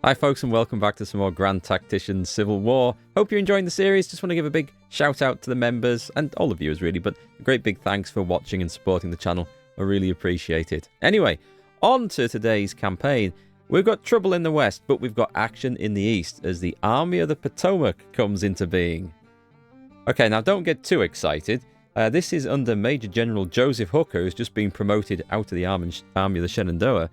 Hi folks, and welcome back to some more Grand Tactician Civil War. Hope you're enjoying the series. Just want to give a big shout out to the members and all the viewers really, but a great big thanks for watching and supporting the channel. I really appreciate it. Anyway, on to today's campaign. We've got trouble in the west, but we've got action in the east as the Army of the Potomac comes into being. Okay, now don't get too excited. This is under Major General Joseph Hooker, who's just been promoted out of the Army of the Shenandoah.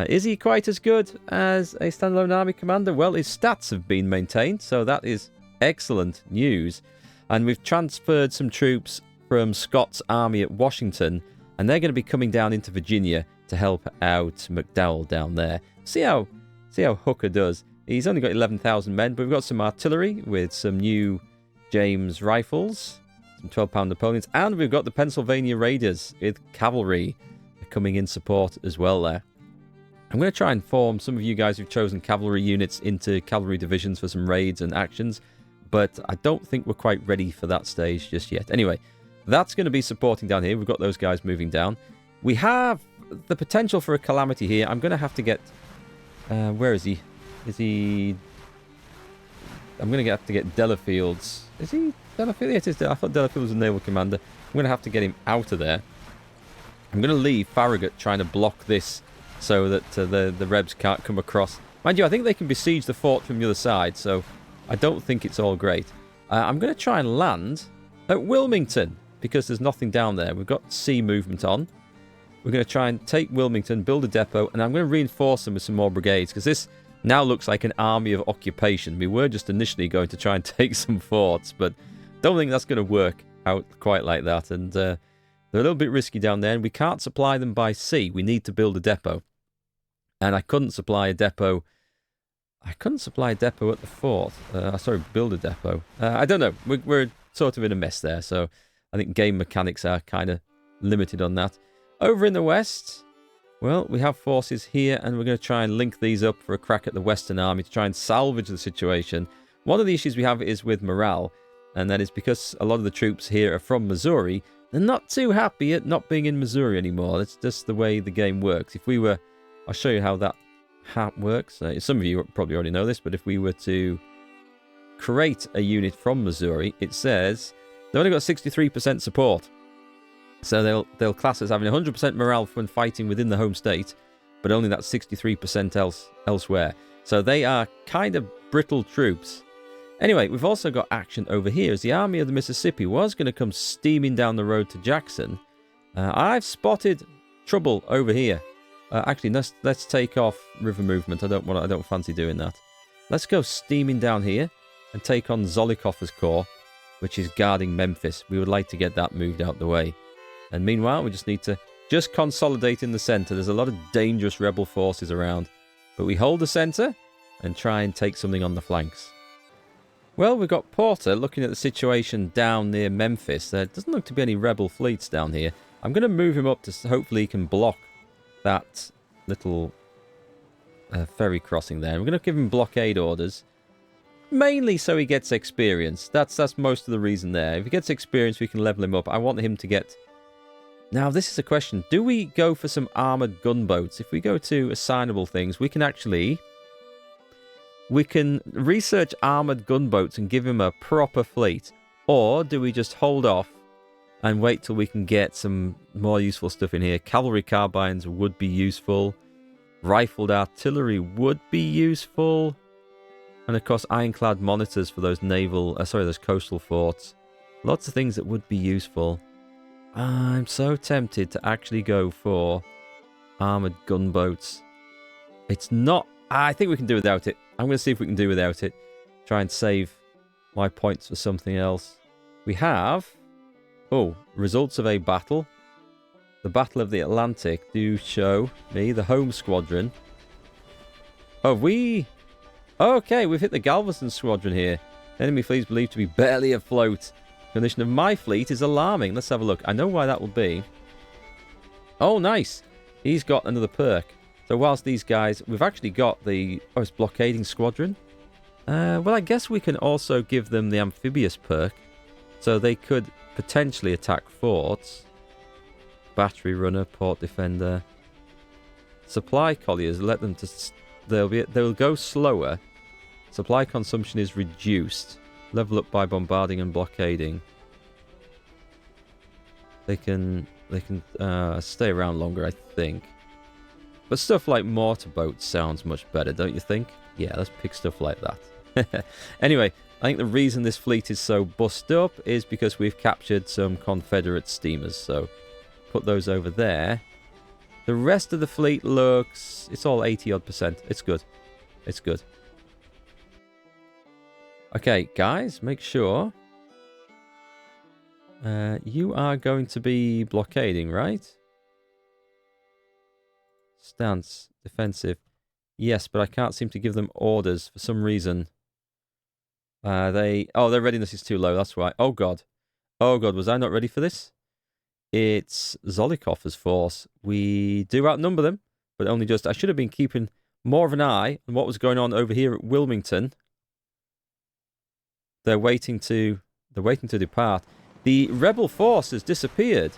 Is he quite as good as a standalone army commander? Well, his stats have been maintained, so that is excellent news. And we've transferred some troops from Scott's army at Washington, and they're going to be coming down into Virginia to help out McDowell down there. See how Hooker does. He's only got 11,000 men, but we've got some artillery with some new James rifles, some 12-pound Napoleons, and we've got the Pennsylvania Raiders with cavalry coming in support as well there. I'm going to try and form some of you guys who've chosen cavalry units into cavalry divisions for some raids and actions, but I don't think we're quite ready for that stage just yet. Anyway, that's going to be supporting down here. We've got those guys moving down. We have the potential for a calamity here. I'm going to have to get... where is he? Is he... I'm going to have to get Delafield's... Is he Delafield? Yeah, it is. I thought Delafield was a naval commander. I'm going to have to get him out of there. I'm going to leave Farragut trying to block this so that the Rebs can't come across. Mind you, I think they can besiege the fort from the other side, so I don't think it's all great. I'm going to try and land at Wilmington, because there's nothing down there. We've got sea movement on. We're going to try and take Wilmington, build a depot, and I'm going to reinforce them with some more brigades, because this now looks like an army of occupation. We were just initially going to try and take some forts, but don't think that's going to work out quite like that, and they're a little bit risky down there, and we can't supply them by sea. We need to build a depot. And I couldn't supply a depot. I couldn't supply a depot at the fort. Sorry, build a depot. I don't know. We're sort of in a mess there. So I think game mechanics are kind of limited on that. Over in the west, well, we have forces here, and we're going to try and link these up for a crack at the Western Army to try and salvage the situation. One of the issues we have is with morale, and that is because a lot of the troops here are from Missouri. They're not too happy at not being in Missouri anymore. It's just the way the game works. If we were... I'll show you how that works. Some of you probably already know this, but if we were to create a unit from Missouri, it says they've only got 63% support. So they'll class as having 100% morale when fighting within the home state, but only that 63% elsewhere. So they are kind of brittle troops. Anyway, we've also got action over here as the Army of the Mississippi was going to come steaming down the road to Jackson. I've spotted trouble over here. Actually, let's take off river movement. I don't fancy doing that. Let's go steaming down here and take on Zolikoff's corps, which is guarding Memphis. We would like to get that moved out the way. And meanwhile, we just need to consolidate in the center. There's a lot of dangerous rebel forces around, but we hold the center and try and take something on the flanks. Well, we've got Porter looking at the situation down near Memphis. There doesn't look to be any rebel fleets down here. I'm going to move him up to hopefully he can block that little ferry crossing there. We're going to give him blockade orders, mainly so he gets experience. That's most of the reason there. If he gets experience, we can level him up. I want him to get... Now, this is a question. Do we go for some armored gunboats? If we go to assignable things, we can research armored gunboats and give him a proper fleet. Or do we just hold off and wait till we can get some more useful stuff in here? Cavalry carbines would be useful. Rifled artillery would be useful. And of course, ironclad monitors for those those coastal forts. Lots of things that would be useful. I'm so tempted to actually go for armored gunboats. It's not... I think we can do without it. I'm going to see if we can do without it. Try and save my points for something else. We have... Oh, results of a battle. The Battle of the Atlantic do show me the home squadron. Oh, okay, we've hit the Galveston squadron here. Enemy fleet is believed to be barely afloat. Condition of my fleet is alarming. Let's have a look. I know why that will be. Oh, nice. He's got another perk. So whilst these guys... We've actually got the... Oh, it's blockading squadron. Well, I guess we can also give them the amphibious perk. So they could... potentially attack forts. Battery runner, port defender. Supply colliers, let them to they'll go slower. Supply consumption is reduced. Level up by bombarding and blockading. They can stay around longer, I think. But stuff like mortar boats sounds much better, don't you think? Yeah, let's pick stuff like that. Anyway, I think the reason this fleet is so bust up is because we've captured some Confederate steamers. So put those over there. The rest of the fleet looks... It's all 80-odd%. It's good. It's good. Okay, guys, make sure... you are going to be blockading, right? Stance. Defensive. Yes, but I can't seem to give them orders for some reason. Oh, their readiness is too low. That's why. Oh, God. Oh, God. Was I not ready for this? It's Zolikoff's force. We do outnumber them, but only just... I should have been keeping more of an eye on what was going on over here at Wilmington. They're waiting to depart. The rebel force has disappeared.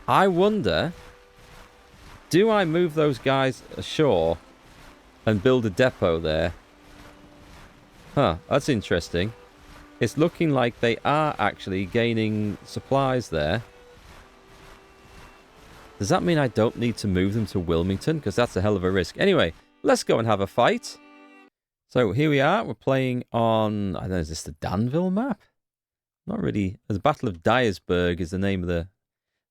I wonder... Do I move those guys ashore and build a depot there? Huh, that's interesting. It's looking like they are actually gaining supplies there. Does that mean I don't need to move them to Wilmington? Because that's a hell of a risk. Anyway, let's go and have a fight. So here we are. We're playing on... I don't know, is this the Danville map? Not really. The Battle of Dyersburg is the name of the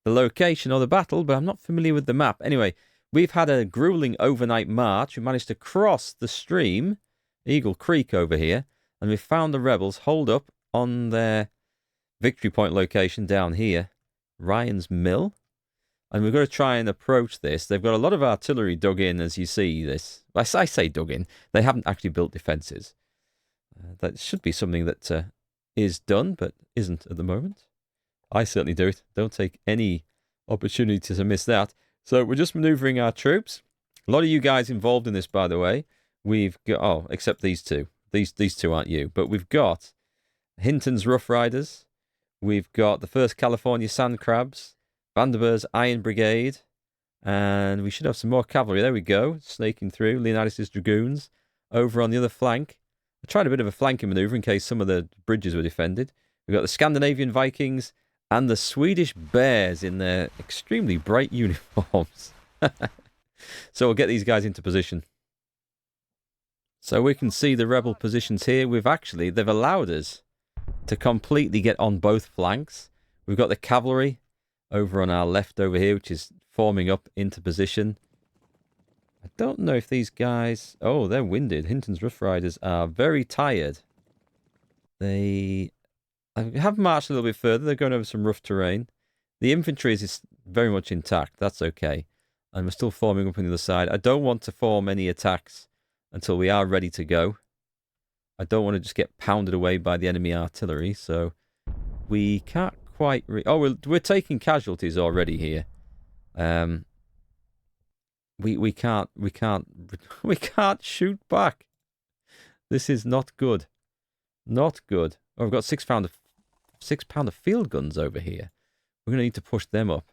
location of the battle, but I'm not familiar with the map. Anyway, we've had a grueling overnight march. We managed to cross the stream, Eagle Creek over here, and we found the rebels holed up on their victory point location down here, Ryan's Mill. And we're going to try and approach this. They've got a lot of artillery dug in, as you see this. I say dug in. They haven't actually built defences. That should be something that is done, but isn't at the moment. I certainly do it. Don't take any opportunity to miss that. So we're just manoeuvring our troops. A lot of you guys involved in this, by the way. We've got... Oh, except these two. These two aren't you. But we've got Hinton's Rough Riders. We've got the 1st California Sand Crabs. Vanderburg's Iron Brigade. And we should have some more cavalry. There we go. Snaking through. Leonidas' Dragoons. Over on the other flank. I tried a bit of a flanking manoeuvre in case some of the bridges were defended. We've got the Scandinavian Vikings and the Swedish Bears in their extremely bright uniforms. So we'll get these guys into position. So we can see the rebel positions here. They've allowed us to completely get on both flanks. We've got the cavalry over on our left over here, which is forming up into position. I don't know if these guys... Oh, they're winded. Hinton's Rough Riders are very tired. They have marched a little bit further. They're going over some rough terrain. The infantry is very much intact. That's okay. And we're still forming up on the other side. I don't want to form any attacks until we are ready to go. I don't want to just get pounded away by the enemy artillery. So we can't quite... we're taking casualties already here. We can't shoot back. This is not good. Not good. Oh, we've got 6-pounder field guns over here. We're going to need to push them up.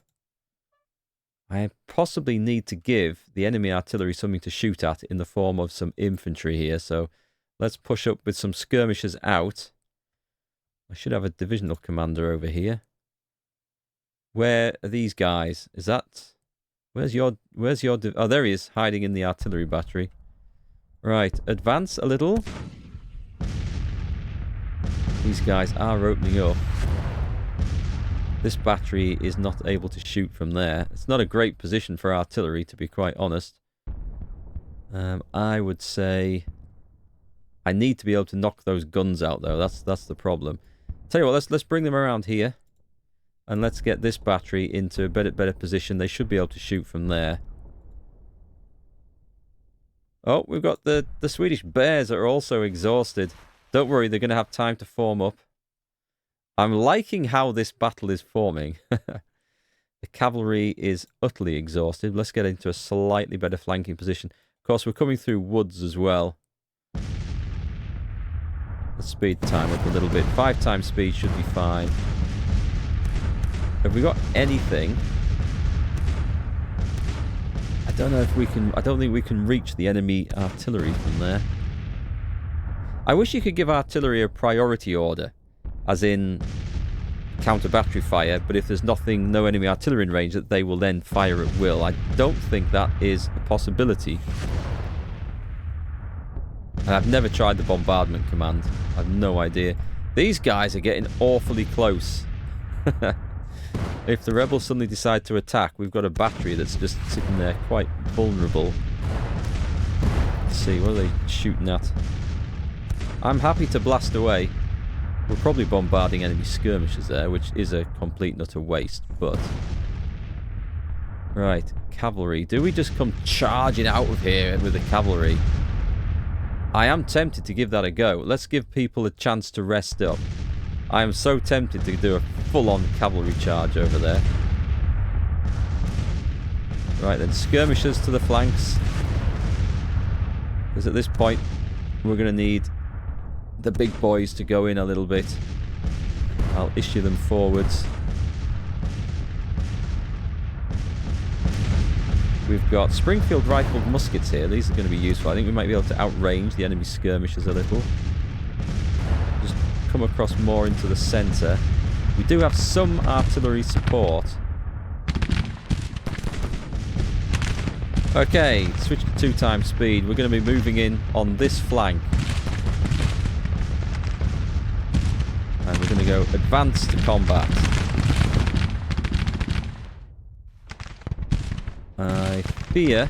I possibly need to give the enemy artillery something to shoot at in the form of some infantry here. So let's push up with some skirmishers out. I should have a divisional commander over here. Where are these guys? Is that... Where's your... Oh, there he is, hiding in the artillery battery. Right, advance a little. These guys are opening up. This battery is not able to shoot from there. It's not a great position for artillery, to be quite honest. I would say... I need to be able to knock those guns out, though. That's the problem. Tell you what, let's bring them around here. And let's get this battery into a better position. They should be able to shoot from there. Oh, we've got the Swedish Bears that are also exhausted. Don't worry, they're going to have time to form up. I'm liking how this battle is forming. The cavalry is utterly exhausted. Let's get into a slightly better flanking position. Of course, we're coming through woods as well. Let's speed time up a little bit. 5 times speed should be fine. Have we got anything? I I don't know if we can... I don't think we can reach the enemy artillery from there. I wish you could give artillery a priority order, as in counter battery fire, but if there's no enemy artillery in range, that they will then fire at will. I don't think that is a possibility. And I've never tried the bombardment command. I have no idea. These guys are getting awfully close. If the rebels suddenly decide to attack, we've got a battery that's just sitting there quite vulnerable. Let's see, what are they shooting at? I'm happy to blast away. We're probably bombarding enemy skirmishers there, which is a complete and utter waste, but... Right, cavalry. Do we just come charging out of here with the cavalry? I am tempted to give that a go. Let's give people a chance to rest up. I am so tempted to do a full-on cavalry charge over there. Right then, skirmishers to the flanks. Because at this point, we're going to need the big boys to go in a little bit. I'll issue them forwards. We've got Springfield rifled muskets here. These are going to be useful. I think we might be able to outrange the enemy skirmishers a little. Just come across more into the centre. We do have some artillery support. Okay, switch to 2 times speed. We're going to be moving in on this flank. And we're going to go advance to combat. I fear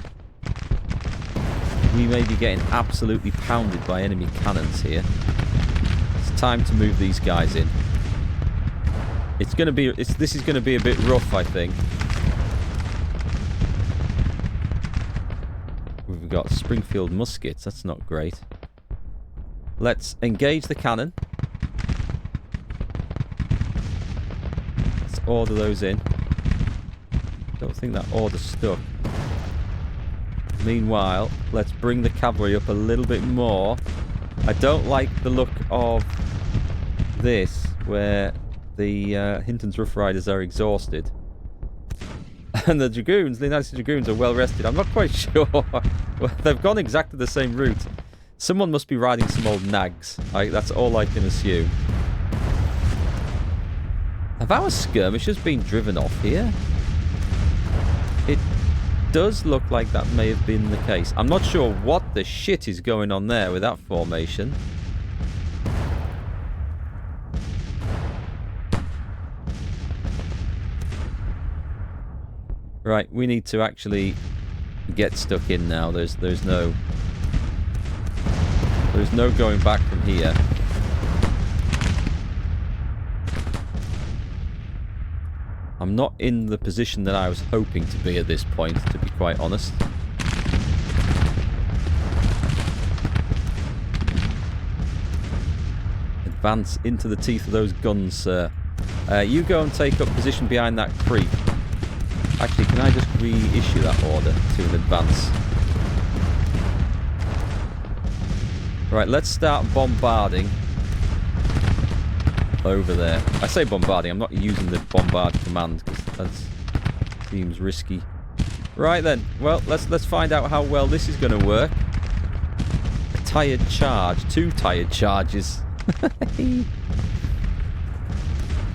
we may be getting absolutely pounded by enemy cannons here. It's time to move these guys in. It's going to be... this is going to be a bit rough, I think. We've got Springfield muskets. That's not great. Let's engage the cannon. Let's order those in. Don't think that order stuck. Meanwhile, let's bring the cavalry up a little bit more. I don't like the look of this, where the Hinton's Rough Riders are exhausted. And the Dragoons, the United States Dragoons, are well rested. I'm not quite sure. Well, they've gone exactly the same route. Someone must be riding some old nags. That's all I can assume. Have our skirmishers been driven off here? It does look like that may have been the case. I'm not sure what the shit is going on there with that formation. Right, we need to actually get stuck in now. There's no going back from here. I'm not in the position that I was hoping to be at this point, to be quite honest. Advance into the teeth of those guns, sir. You go and take up position behind that creek. Actually, can I just reissue that order to an advance? Right, let's start bombarding over there. I say bombarding, I'm not using the bombard command because that seems risky. Right then, well, let's find out how well this is going to work. A tired charge, 2 tired charges.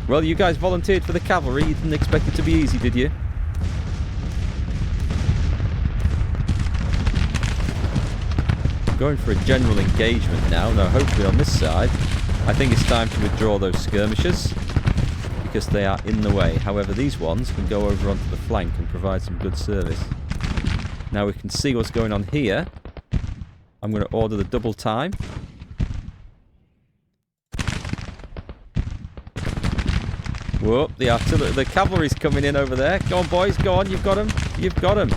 Well, you guys volunteered for the cavalry. You didn't expect it to be easy, did you? Going for a general engagement now. No, hopefully on this side. I think it's time to withdraw those skirmishers because they are in the way. However, these ones can go over onto the flank and provide some good service. Now we can see what's going on here. I'm going to order the double time. Whoa, the cavalry's coming in over there. Go on, boys, go on. You've got them. You've got them.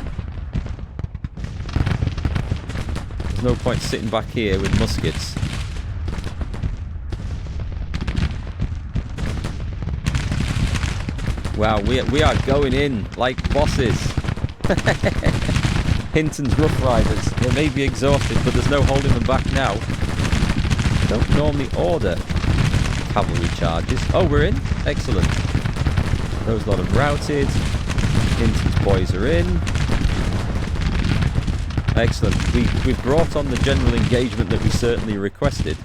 There's no point sitting back here with muskets. Wow, we are going in like bosses. Hinton's Rough Riders. They may be exhausted, but there's no holding them back now. Don't normally order cavalry charges. Oh, we're in? Excellent. Those lot have routed. Hinton's boys are in. Excellent. We've brought on the general engagement that we certainly requested.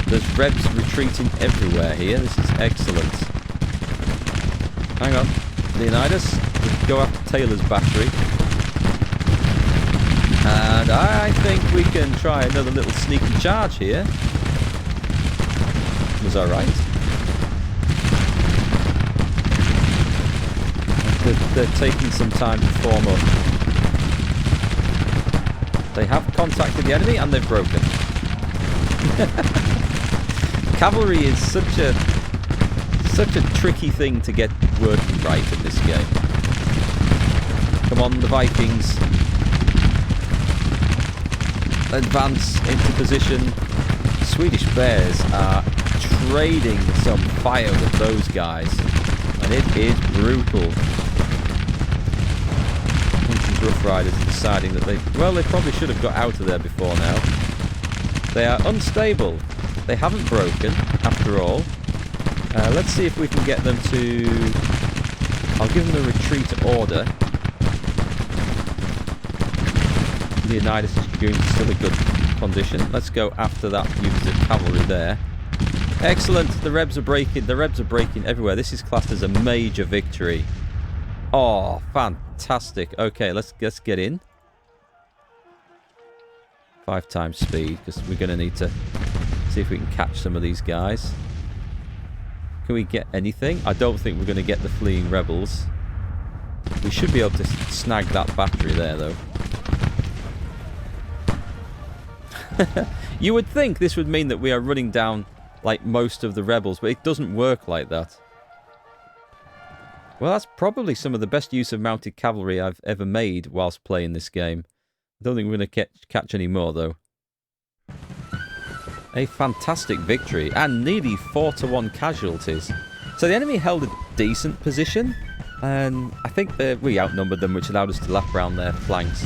There's Rebs retreating everywhere here. This is excellent. Hang on. Leonidas, let's go after Taylor's battery. And I think we can try another little sneaky charge here. Was I right? They're taking some time to form up. They have contacted the enemy and they've broken. Cavalry is such a tricky thing to get working right in this game. Come on, the Vikings. Advance into position. Swedish Bears are trading some fire with those guys. And it is brutal. Junction's Rough Riders are deciding that they probably should have got out of there before now. They are unstable. They haven't broken, after all. Let's see if we can get them to... I'll give them a retreat order. Leonidas' Dragoons are still in good condition. Let's go after that unit of cavalry there. Excellent. The Rebs are breaking. The Rebs are breaking everywhere. This is classed as a major victory. Oh, fantastic. Okay, let's get in. 5 times speed, because we're going to need to see if we can catch some of these guys. Can we get anything? I don't think we're going to get the fleeing rebels. We should be able to snag that battery there, though. You would think this would mean that we are running down like most of the rebels, but it doesn't work like that. Well, that's probably some of the best use of mounted cavalry I've ever made whilst playing this game. I don't think we're going to catch any more, though. A fantastic victory, and nearly 4-to-1 casualties. So the enemy held a decent position, and I think we outnumbered them, which allowed us to lap around their flanks.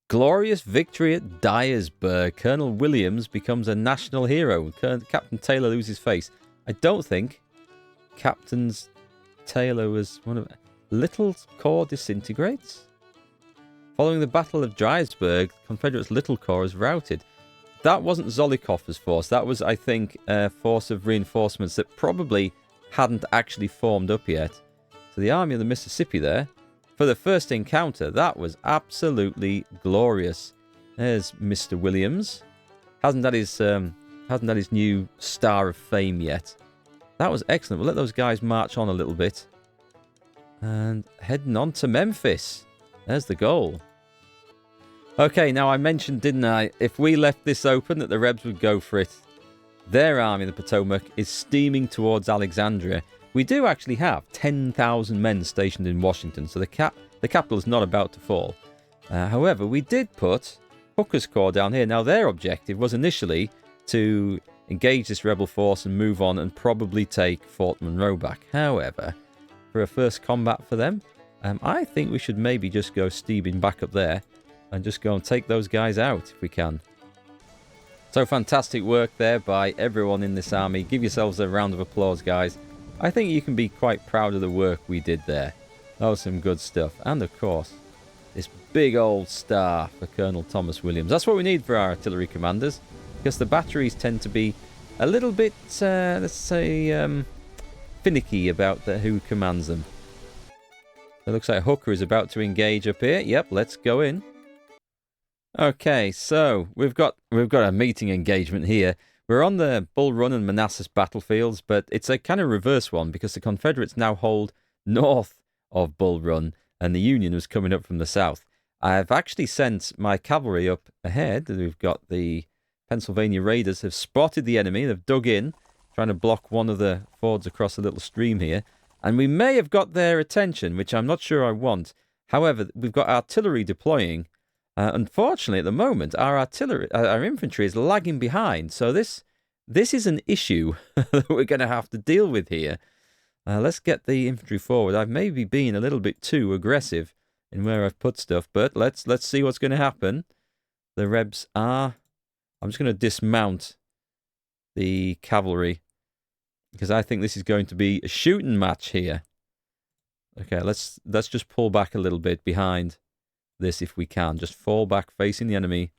Glorious victory at Dyersburg. Colonel Williams becomes a national hero. Captain Taylor loses face. I don't think Captain Taylor was one of... Little Corps disintegrates? Following the Battle of Dyersburg, Confederates' Little Corps is routed. That wasn't Zolikov's force. That was, I think, a force of reinforcements that probably hadn't actually formed up yet. So the Army of the Mississippi there, for the first encounter, that was absolutely glorious. There's Mr. Williams. Hasn't had his new Star of Fame yet. That was excellent. We'll let those guys march on a little bit. And heading on to Memphis. There's the goal. Okay, now I mentioned, didn't I, if we left this open, that the Rebs would go for it. Their Army, the Potomac, is steaming towards Alexandria. We do actually have 10,000 men stationed in Washington, so the capital is not about to fall. However, we did put Hooker's Corps down here. Now, their objective was initially to engage this rebel force and move on and probably take Fort Monroe back. However, for a first combat for them, I think we should maybe just go steaming back up there and just go and take those guys out if we can. So fantastic work there by everyone in this army. Give yourselves a round of applause, guys. I think you can be quite proud of the work we did there. That was some good stuff. And of course, this big old star for Colonel Thomas Williams. That's what we need for our artillery commanders, because the batteries tend to be a little bit, let's say, finicky about who commands them. It looks like Hooker is about to engage up here. Yep, let's go in. Okay, so we've got a meeting engagement here. We're on the Bull Run and Manassas battlefields, but it's a kind of reverse one because the Confederates now hold north of Bull Run and the Union was coming up from the south. I've actually sent my cavalry up ahead. We've got the Pennsylvania Raiders have spotted the enemy. They've dug in, trying to block one of the fords across a little stream here. And we may have got their attention, which I'm not sure I want. However, we've got artillery deploying. Unfortunately, at the moment, our infantry is lagging behind. So this is an issue that we're going to have to deal with here. Let's get the infantry forward. I've maybe been a little bit too aggressive in where I've put stuff, but let's see what's going to happen. The Rebs are... I'm just going to dismount the cavalry because I think this is going to be a shooting match here. Okay, let's just pull back a little bit behind. this if we can. Just fall back facing the enemy.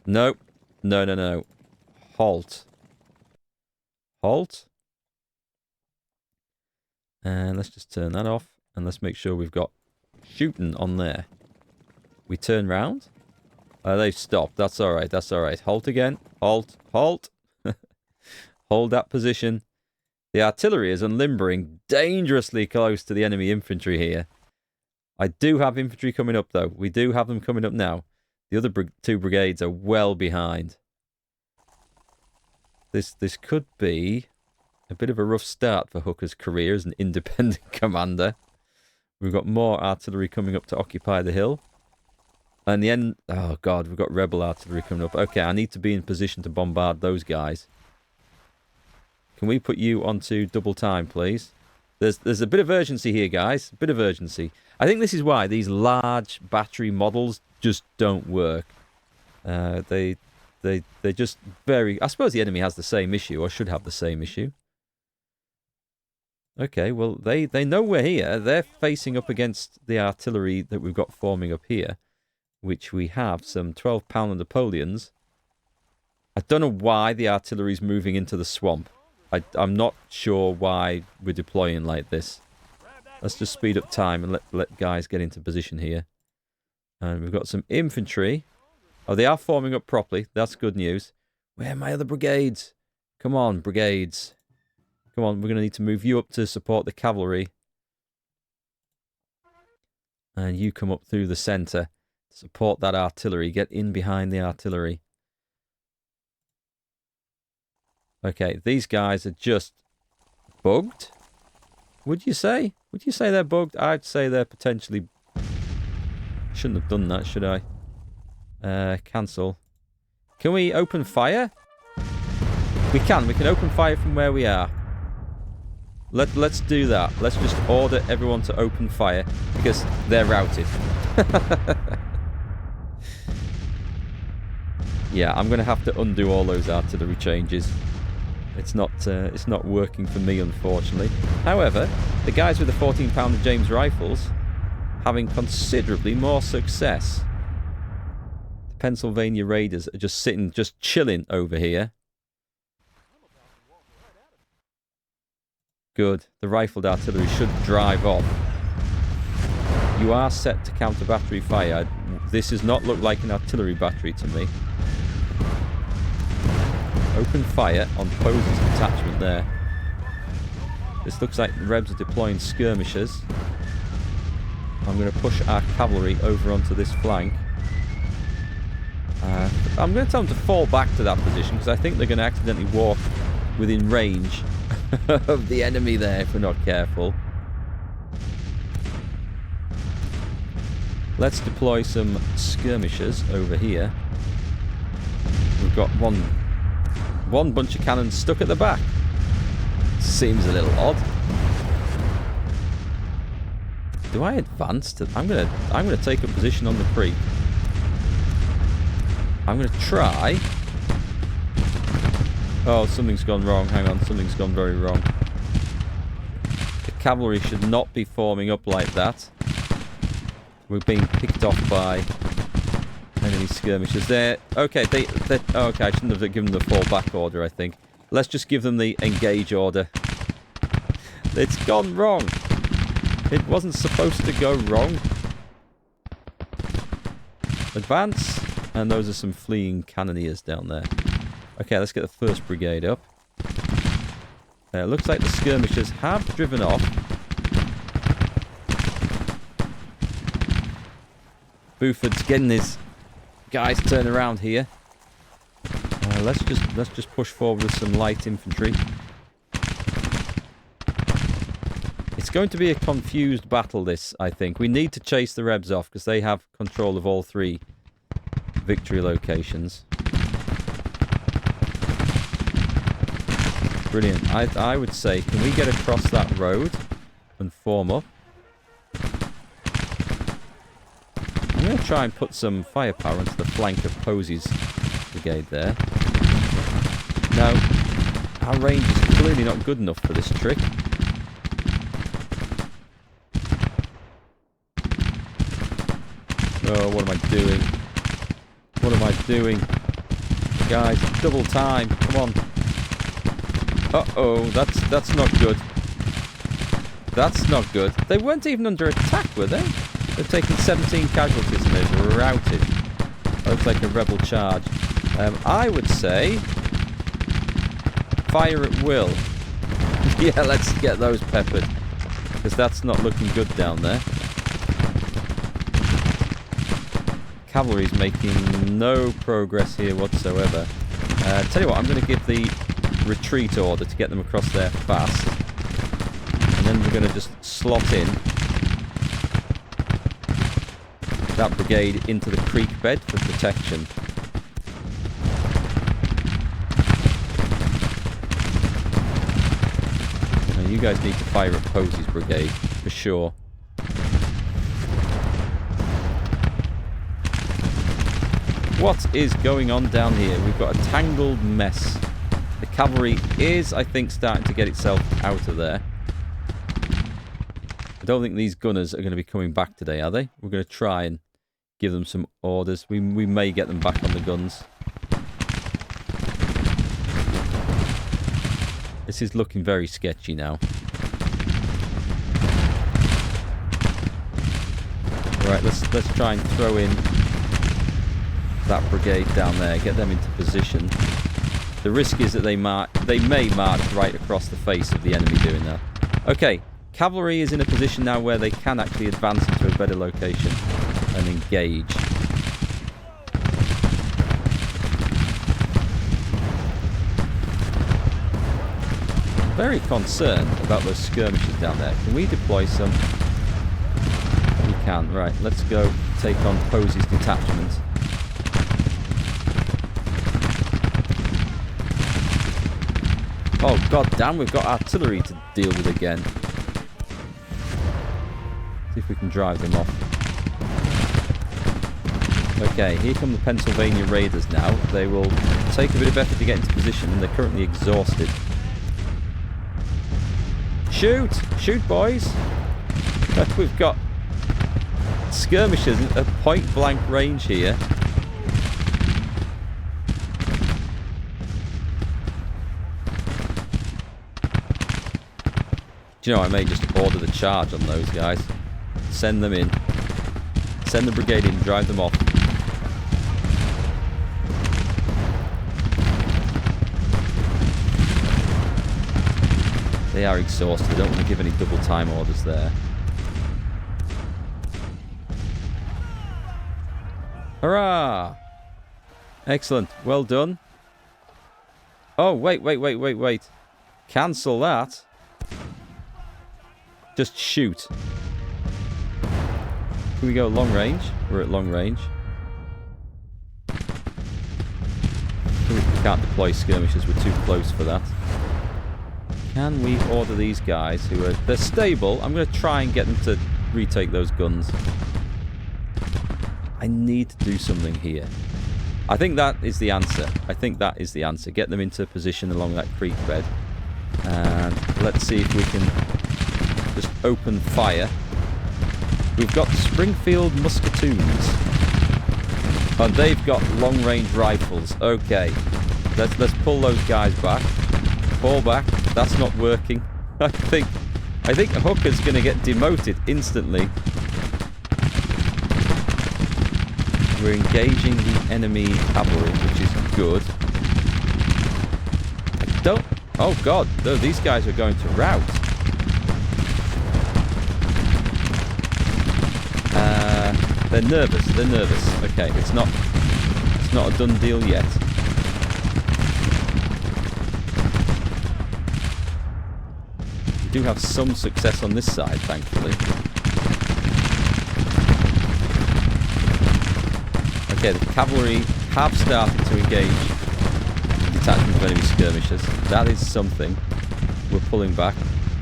No. No, no, no. Halt. Halt. And let's just turn that off. And let's make sure we've got shooting on there. We turn round. They've stopped. That's alright. That's alright. Halt again. Halt. Halt. Hold that position. The artillery is unlimbering dangerously close to the enemy infantry here. I do have infantry coming up, though. We do have them coming up now. The other two brigades are well behind. This could be a bit of a rough start for Hooker's career as an independent commander. We've got more artillery coming up to occupy the hill. And the end... Oh, God, we've got rebel artillery coming up. Okay, I need to be in position to bombard those guys. Can we put you onto double time, please? There's a bit of urgency here, guys. A bit of urgency. I think this is why these large battery models just don't work. They just very... I suppose the enemy has the same issue, or should have the same issue. Okay, well, they know we're here. They're facing up against the artillery that we've got forming up here, which we have some 12-pounder Napoleons. I don't know why the artillery's moving into the swamp. I'm not sure why we're deploying like this. Let's just speed up time and let guys get into position here. And we've got some infantry. Oh, they are forming up properly. That's good news. Where are my other brigades? Come on, brigades. Come on, we're going to need to move you up to support the cavalry. And you come up through the centre to support that artillery. Get in behind the artillery. Okay, these guys are just bugged. Would you say? Would you say they're bugged? I'd say they're potentially... Shouldn't have done that, should I? Cancel. Can we open fire? We can. We can open fire from where we are. Let's do that. Let's just order everyone to open fire because they're routed. Yeah, I'm going to have to undo all those artillery changes. It's not working for me, unfortunately. However, the guys with the 14-pounder James rifles having considerably more success. The Pennsylvania Raiders are just sitting, just chilling over here. Good. The rifled artillery should drive off. You are set to counter battery fire. This does not look like an artillery battery to me. Open fire on Posey's detachment there. This looks like the Rebs are deploying skirmishers. I'm going to push our cavalry over onto this flank. I'm going to tell them to fall back to that position because I think they're going to accidentally walk within range of the enemy there if we're not careful. Let's deploy some skirmishers over here. We've got one bunch of cannons stuck at the back. Seems a little odd. Do I advance to... I'm gonna take a position on the creek. I'm gonna try... Oh, something's gone wrong. Hang on, something's gone very wrong. The cavalry should not be forming up like that. We're being picked off by enemy skirmishers there. Okay, okay, I shouldn't have given them the fall back order, I think. Let's just give them the engage order. It's gone wrong. It wasn't supposed to go wrong. Advance. And those are some fleeing cannoneers down there. Okay, let's get the first brigade up. Looks like the skirmishers have driven off. Buford's getting his guys turned around here. Let's just push forward with some light infantry. It's going to be a confused battle, this, I think. We need to chase the Rebs off because they have control of all three victory locations. Brilliant. I would say, can we get across that road and form up? I'm going to try and put some firepower into the flank of Posey's brigade there. No, our range is clearly not good enough for this trick. Oh, what am I doing? What am I doing? Guys, double time. Come on. Uh-oh, that's not good. That's not good. They weren't even under attack, were they? They've taken 17 casualties and they've routed. Looks like a rebel charge. I would say fire at will. Yeah, let's get those peppered. Because that's not looking good down there. Cavalry's making no progress here whatsoever. Tell you what, I'm going to give the retreat order to get them across there fast. And then we're going to just slot in that brigade into the creek bed for protection. Now you guys need to fire at Posey's brigade, for sure. What is going on down here? We've got a tangled mess. The cavalry is, I think, starting to get itself out of there. I don't think these gunners are going to be coming back today, are they? We're going to try and give them some orders. We may get them back on the guns. This is looking very sketchy now. Right, let's try and throw in that brigade down there, get them into position. The risk is that they may march right across the face of the enemy doing that. Okay, cavalry is in a position now where they can actually advance into a better location and engage. Very concerned about those skirmishes down there. Can we deploy some? We can. Right, let's go take on Posey's detachment. Oh, god damn, we've got artillery to deal with again. See if we can drive them off. Okay, here come the Pennsylvania Raiders now. They will take a bit of effort to get into position, and they're currently exhausted. Shoot! Shoot, boys! We've got skirmishers at point-blank range here. Do you know, I may just order the charge on those guys. Send them in. Send the brigade in, drive them off. They are exhausted. I don't want to give any double time orders there. Hurrah! Excellent. Well done. Oh, wait. Cancel that. Just shoot. Can we go long range? We're at long range. We can't deploy skirmishers. We're too close for that. Can we order these guys who are... They're stable. I'm going to try and get them to retake those guns. I need to do something here. I think that is the answer. Get them into position along that creek bed. And let's see if we can just open fire. We've got Springfield musketoons. And they've got long-range rifles. Okay. Let's pull those guys back. Fall back. That's not working. I think Hooker's going to get demoted instantly. We're engaging the enemy cavalry, which is good. I don't... Oh god, no, these guys are going to rout. They're nervous. Okay, it's not a done deal yet. We do have some success on this side, thankfully. Okay, the cavalry have started to engage detachments of enemy skirmishers. That is something. We're pulling back.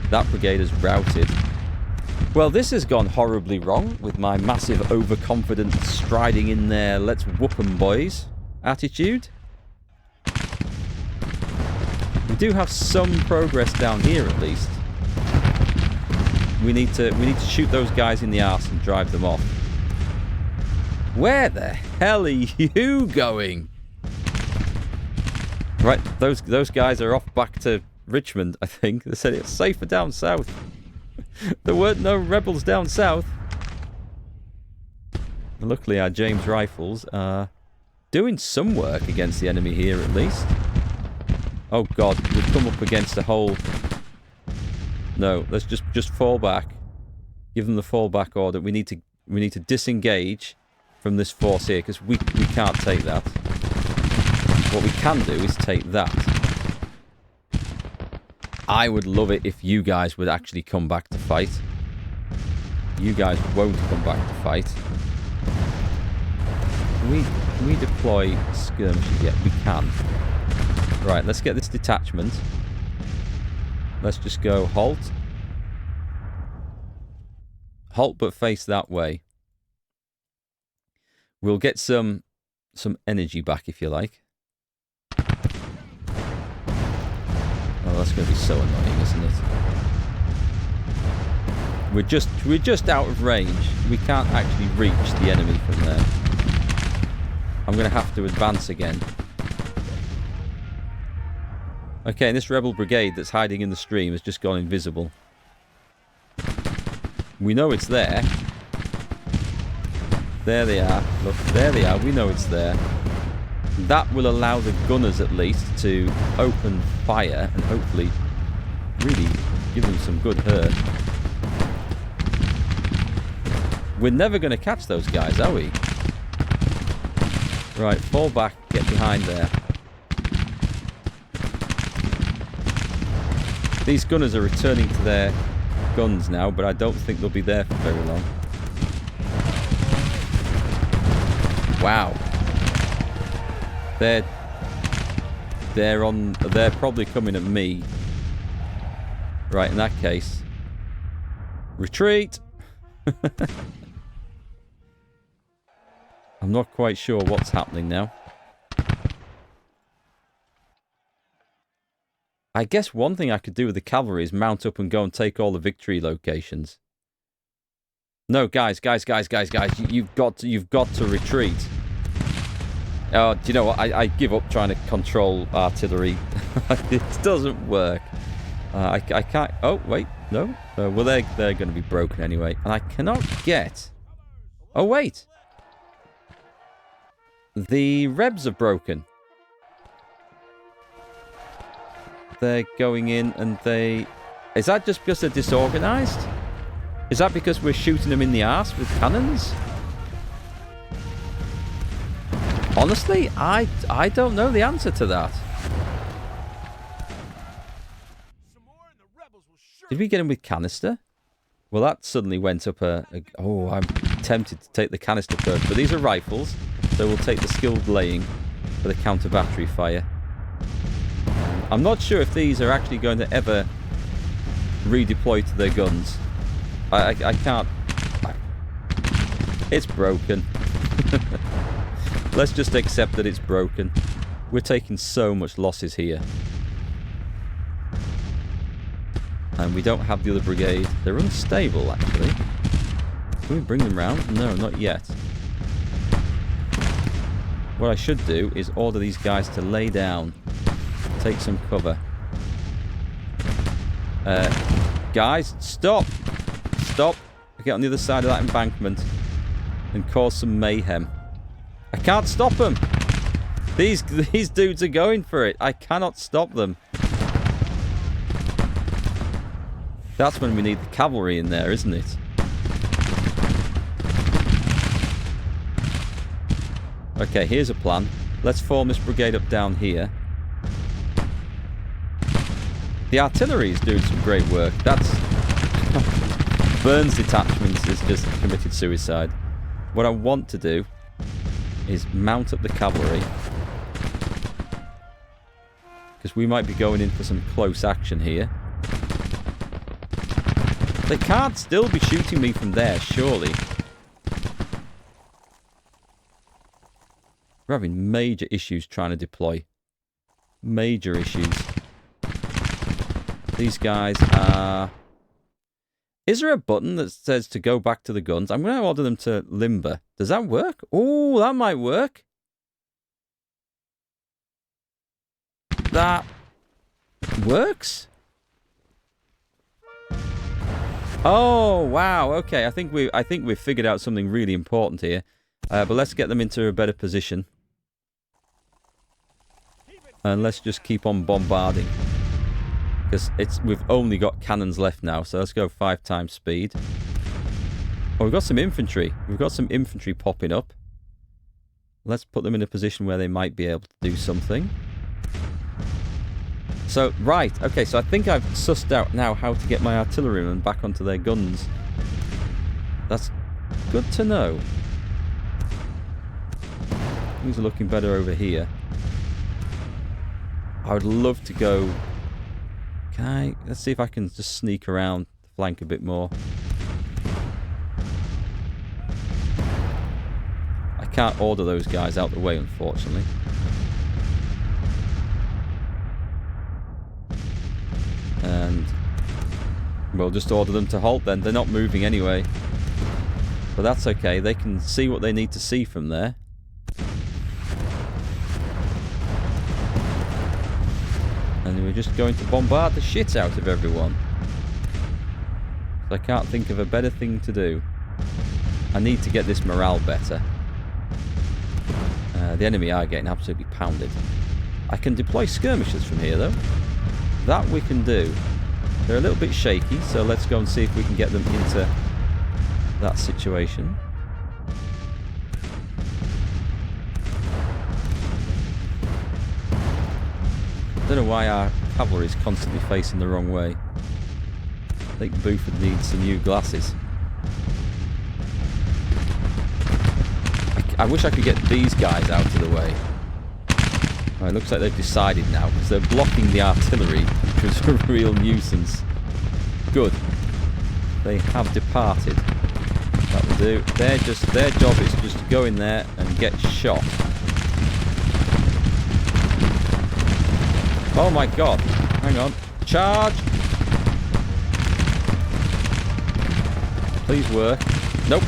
That brigade is routed. Well, this has gone horribly wrong with my massive overconfident striding in there, let's whoop 'em boys attitude. We do have some progress down here at least. We need to shoot those guys in the arse and drive them off. Where the hell are you going? Right, those guys are off back to Richmond, I think. They said it's safer down south. There weren't no rebels down south. Luckily, our James rifles are doing some work against the enemy here, at least. Oh God, we've come up against a whole... No, let's just fall back. Give them the fallback order. We need to disengage from this force here, because we can't take that. What we can do is take that. I would love it if you guys would actually come back to fight. You guys won't come back to fight. Can we deploy skirmishers yet? We can. Right, let's get this detachment. Let's just go halt. Halt, but face that way. We'll get some energy back, if you like. Oh, that's going to be so annoying, isn't it? We're just out of range. We can't actually reach the enemy from there. I'm going to have to advance again. Okay, and this rebel brigade that's hiding in the stream has just gone invisible. We know it's there. There they are. Look, there they are. We know it's there. That will allow the gunners, at least, to open fire and hopefully really give them some good hurt. We're never going to catch those guys, are we? Right, fall back, get behind there. These gunners are returning to their guns now, but I don't think they'll be there for very long. Wow. They're probably coming at me. Right, in that case. Retreat! I'm not quite sure what's happening now. I guess one thing I could do with the cavalry is mount up and go and take all the victory locations. No, guys, you've got to retreat. Oh, do you know what? I give up trying to control artillery. It doesn't work. I can't... Oh, wait. No. Well, they're going to be broken anyway. And I cannot get... Oh, wait. The Rebs are broken. They're going in and they... Is that just because they're disorganized? Is that because we're shooting them in the arse with cannons? Honestly, I don't know the answer to that. Did we get him with canister? Well, that suddenly went up oh, I'm tempted to take the canister first. But these are rifles, so we'll take the skilled laying for the counter-battery fire. I'm not sure if these are actually going to ever redeploy to their guns. I can't... It's broken. Let's just accept that it's broken. We're taking so much losses here. And we don't have the other brigade. They're unstable, actually. Can we bring them round? No, not yet. What I should do is order these guys to lay down. Take some cover. Guys, stop! Stop! Get on the other side of that embankment and cause some mayhem. I can't stop them! These dudes are going for it. I cannot stop them. That's when we need the cavalry in there, isn't it? Okay, here's a plan. Let's form this brigade up down here. The artillery is doing some great work. That's... Burns' detachments is just committed suicide. What I want to do is mount up the cavalry. Because we might be going in for some close action here. They can't still be shooting me from there, surely. We're having major issues trying to deploy. Major issues. These guys are... Is there a button that says to go back to the guns? I'm going to order them to limber. Does that work? Oh, that might work. That works? Oh, wow. Okay, I think we've figured out something really important here. But let's get them into a better position. And let's just keep on bombarding. Because we've only got cannons left now, so let's go 5 times speed. Oh, we've got some infantry. We've got some infantry popping up. Let's put them in a position where they might be able to do something. So, right, okay, so I think I've sussed out now how to get my artillerymen back onto their guns. That's good to know. Things are looking better over here. I would love to go... Let's see if I can just sneak around the flank a bit more. I can't order those guys out the way, unfortunately. And we'll just order them to halt then. They're not moving anyway. But that's okay. They can see what they need to see from there. And we're just going to bombard the shit out of everyone. I can't think of a better thing to do. I need to get this morale better. The enemy are getting absolutely pounded. I can deploy skirmishers from here though. That we can do. They're a little bit shaky, so let's go and see if we can get them into that situation. I don't know why our cavalry is constantly facing the wrong way. I think Buford needs some new glasses. I wish I could get these guys out of the way. Oh, it looks like they've decided now, because they're blocking the artillery, which was a real nuisance. Good. They have departed. That will do. Their job is just to go in there and get shot. Oh my god. Hang on. Charge! Please work. Nope.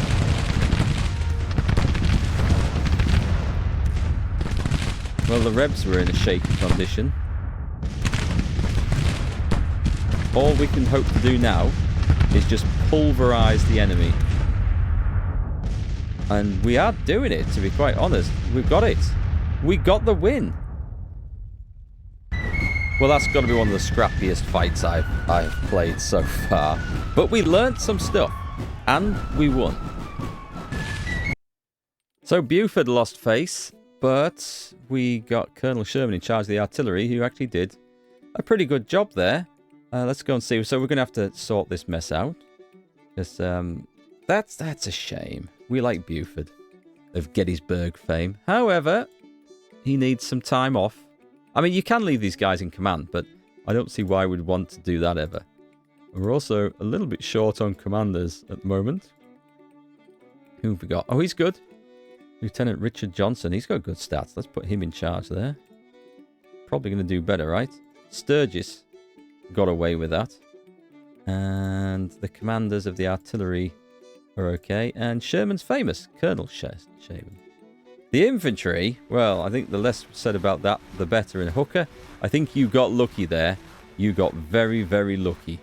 Well, the Rebs were in a shaky condition. All we can hope to do now is just pulverise the enemy. And we are doing it, to be quite honest. We've got it. We got the win. Well, that's got to be one of the scrappiest fights I've played so far. But we learnt some stuff. And we won. So Buford lost face. But we got Colonel Sherman in charge of the artillery, who actually did a pretty good job there. Let's go and see. So we're going to have to sort this mess out. Because that's a shame. We like Buford of Gettysburg fame. However, he needs some time off. I mean, you can leave these guys in command, but I don't see why we'd want to do that ever. We're also a little bit short on commanders at the moment. Who have we got? Oh, he's good. Lieutenant Richard Johnson, he's got good stats. Let's put him in charge there. Probably going to do better, right? Sturgis got away with that. And the commanders of the artillery are okay. And Sherman's famous, Colonel Sherman. The infantry, well, I think the less said about that, the better. In Hooker, I think you got lucky there. You got very, very lucky.